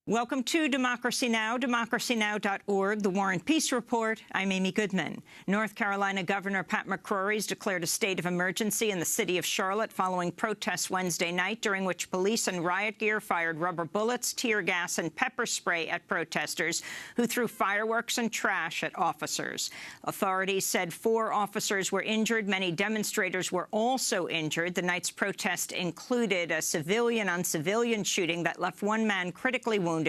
Welcome to Democracy Now!, democracynow.org, The War and Peace Report. I'm Amy Goodman. North Carolina Governor Pat McCrory's declared a state of emergency in the city of Charlotte following protests Wednesday night, during which police and riot gear fired rubber bullets, tear gas and pepper spray at protesters who threw fireworks and trash at officers. Authorities said 4 officers were injured. Many demonstrators were also injured. The night's protest included a civilian-on-civilian shooting that left one man critically wounded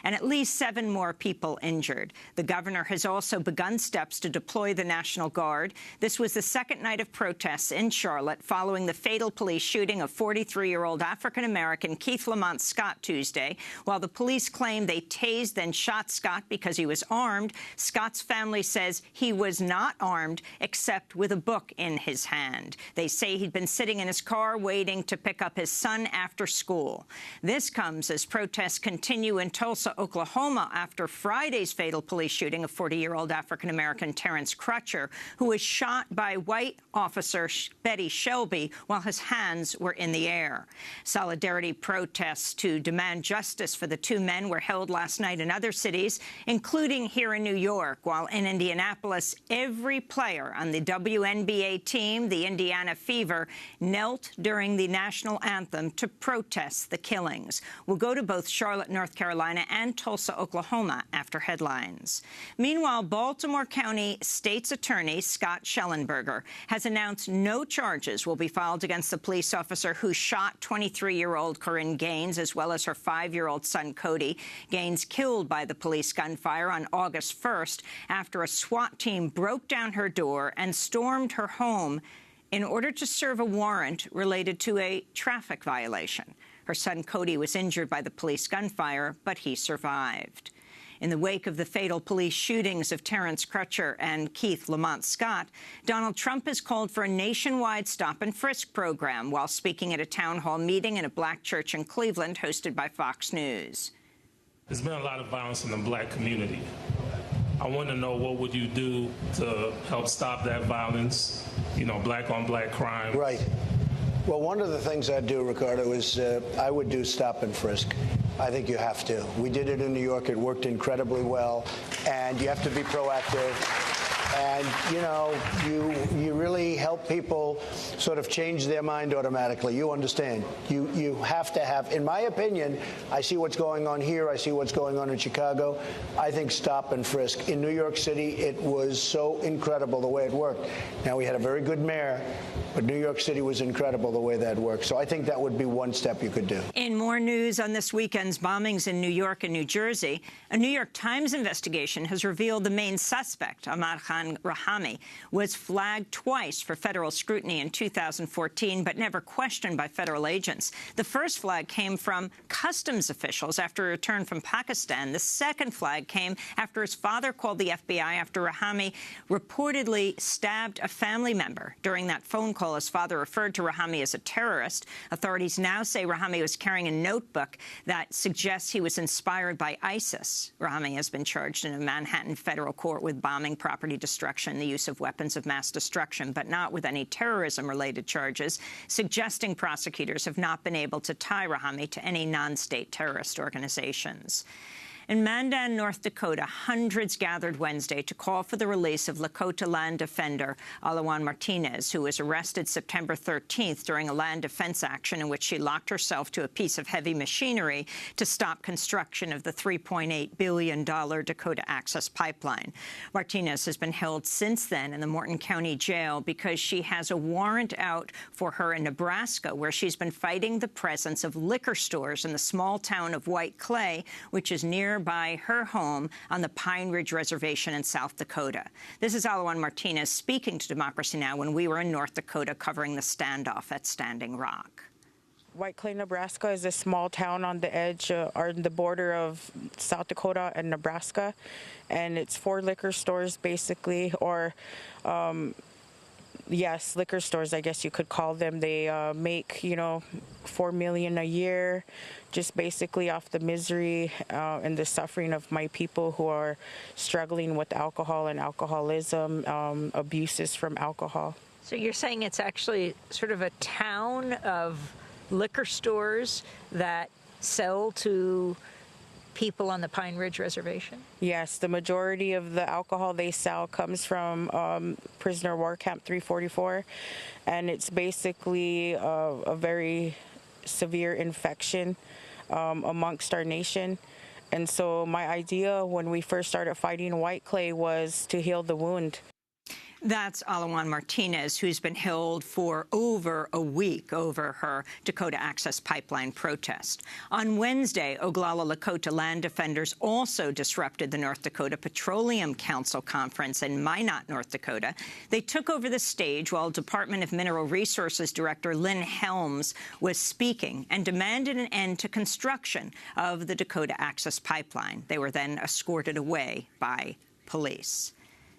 and at least 7 more people injured. The governor has also begun steps to deploy the National Guard. This was the second night of protests in Charlotte following the fatal police shooting of 43-year-old African-American Keith Lamont Scott Tuesday. While the police claim they tased and shot Scott because he was armed, Scott's family says he was not armed except with a book in his hand. They say he'd been sitting in his car waiting to pick up his son after school. This comes as protests continue in Tulsa, Oklahoma, after Friday's fatal police shooting of 40-year-old African-American Terrence Crutcher, who was shot by white officer Betty Shelby while his hands were in the air. Solidarity protests to demand justice for the 2 men were held last night in other cities, including here in New York, while in Indianapolis, every player on the WNBA team, the Indiana Fever, knelt during the national anthem to protest the killings. We'll go to both Charlotte, North Carolina, and Tulsa, Oklahoma, after headlines. Meanwhile, Baltimore County State's Attorney Scott Schellenberger has announced no charges will be filed against the police officer who shot 23-year-old Corinne Gaines, as well as her 5-year-old son, Cody. Gaines killed by the police gunfire on August 1st after a SWAT team broke down her door and stormed her home in order to serve a warrant related to a traffic violation. Her son, Cody, was injured by the police gunfire, but he survived. In the wake of the fatal police shootings of Terrence Crutcher and Keith Lamont Scott, Donald Trump has called for a nationwide stop-and-frisk program while speaking at a town hall meeting in a black church in Cleveland hosted by Fox News. There's been a lot of violence in the black community. I want to know, what would you do to help stop that violence, black-on-black crime? Right. Well, one of the things I'd do, Ricardo, is I would do stop and frisk. I think you have to. We did it in New York. It worked incredibly well. And you have to be proactive. And, you really help people sort of change their mind automatically. You understand. You have to have, in my opinion, I see what's going on here. I see what's going on in Chicago. I think stop and frisk. In New York City, it was so incredible the way it worked. Now, we had a very good mayor, but New York City was incredible the way that worked. So I think that would be one step you could do. In more news on this weekend's bombings in New York and New Jersey, a New York Times investigation has revealed the main suspect, Ahmad Khan Rahami, was flagged twice for federal scrutiny in 2014, but never questioned by federal agents. The first flag came from customs officials after a return from Pakistan. The second flag came after his father called the FBI after Rahami reportedly stabbed a family member. During that phone call, his father referred to Rahami as a terrorist. Authorities now say Rahami was carrying a notebook that suggests he was inspired by ISIS. Rahami has been charged in a Manhattan federal court with bombing, property destruction, the use of weapons of mass destruction, but not with any terrorism-related charges, suggesting prosecutors have not been able to tie Rahami to any non-state terrorist organizations. In Mandan, North Dakota, hundreds gathered Wednesday to call for the release of Lakota land defender Alawan Martinez, who was arrested September 13th during a land defense action in which she locked herself to a piece of heavy machinery to stop construction of the $3.8 billion Dakota Access Pipeline. Martinez has been held since then in the Morton County Jail because she has a warrant out for her in Nebraska, where she's been fighting the presence of liquor stores in the small town of White Clay, which is nearby her home on the Pine Ridge Reservation in South Dakota. This is Alawan Martinez speaking to Democracy Now! When we were in North Dakota covering the standoff at Standing Rock. White Clay, Nebraska is a small town on the edge or the border of South Dakota and Nebraska, and it's 4 liquor stores basically, or yes, liquor stores, I guess you could call them. They make, $4 million a year, just basically off the misery and the suffering of my people who are struggling with alcohol and alcoholism, abuses from alcohol. So you're saying it's actually sort of a town of liquor stores that sell to people on the Pine Ridge Reservation? Yes, the majority of the alcohol they sell comes from prisoner war camp 344, and it's basically a very severe infection amongst our nation. And so my idea when we first started fighting white clay was to heal the wound. That's Alajuan Martinez, who's been held for over a week over her Dakota Access Pipeline protest. On Wednesday, Oglala Lakota land defenders also disrupted the North Dakota Petroleum Council conference in Minot, North Dakota. They took over the stage while Department of Mineral Resources Director Lynn Helms was speaking and demanded an end to construction of the Dakota Access Pipeline. They were then escorted away by police.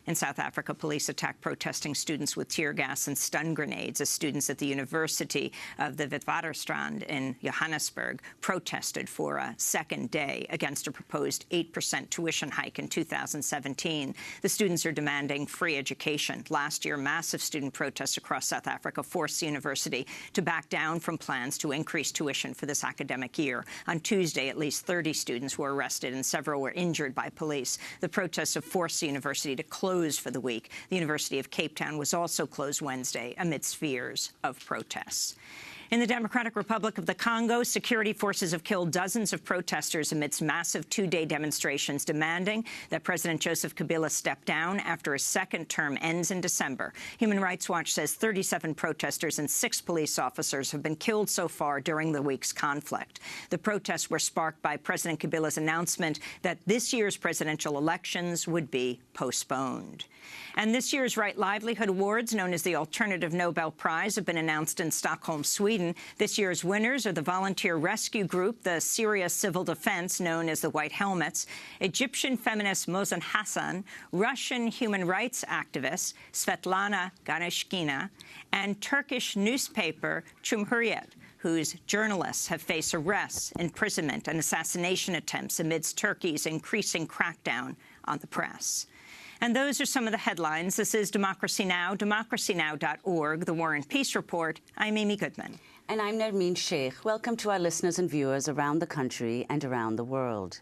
In South Africa, police attacked protesting students with tear gas and stun grenades as students at the University of the Witwatersrand in Johannesburg protested for a second day against a proposed 8% tuition hike in 2017. The students are demanding free education. Last year, massive student protests across South Africa forced the university to back down from plans to increase tuition for this academic year. On Tuesday, at least 30 students were arrested and several were injured by police. The protests have forced the university to close for the week. The University of Cape Town was also closed Wednesday amidst fears of protests. In the Democratic Republic of the Congo, security forces have killed dozens of protesters amidst massive two-day demonstrations demanding that President Joseph Kabila step down after his second term ends in December. Human Rights Watch says 37 protesters and 6 police officers have been killed so far during the week's conflict. The protests were sparked by President Kabila's announcement that this year's presidential elections would be postponed. And this year's Right Livelihood Awards, known as the Alternative Nobel Prize, have been announced in Stockholm, Sweden. This year's winners are the volunteer rescue group, the Syria Civil Defense, known as the White Helmets, Egyptian feminist Mohsen Hassan, Russian human rights activist Svetlana Ganashkina, and Turkish newspaper Cumhuriyet, whose journalists have faced arrests, imprisonment, and assassination attempts amidst Turkey's increasing crackdown on the press. And those are some of the headlines. This is Democracy Now!, democracynow.org, The War and Peace Report. I'm Amy Goodman. And I'm Nermeen Sheikh. Welcome to our listeners and viewers around the country and around the world.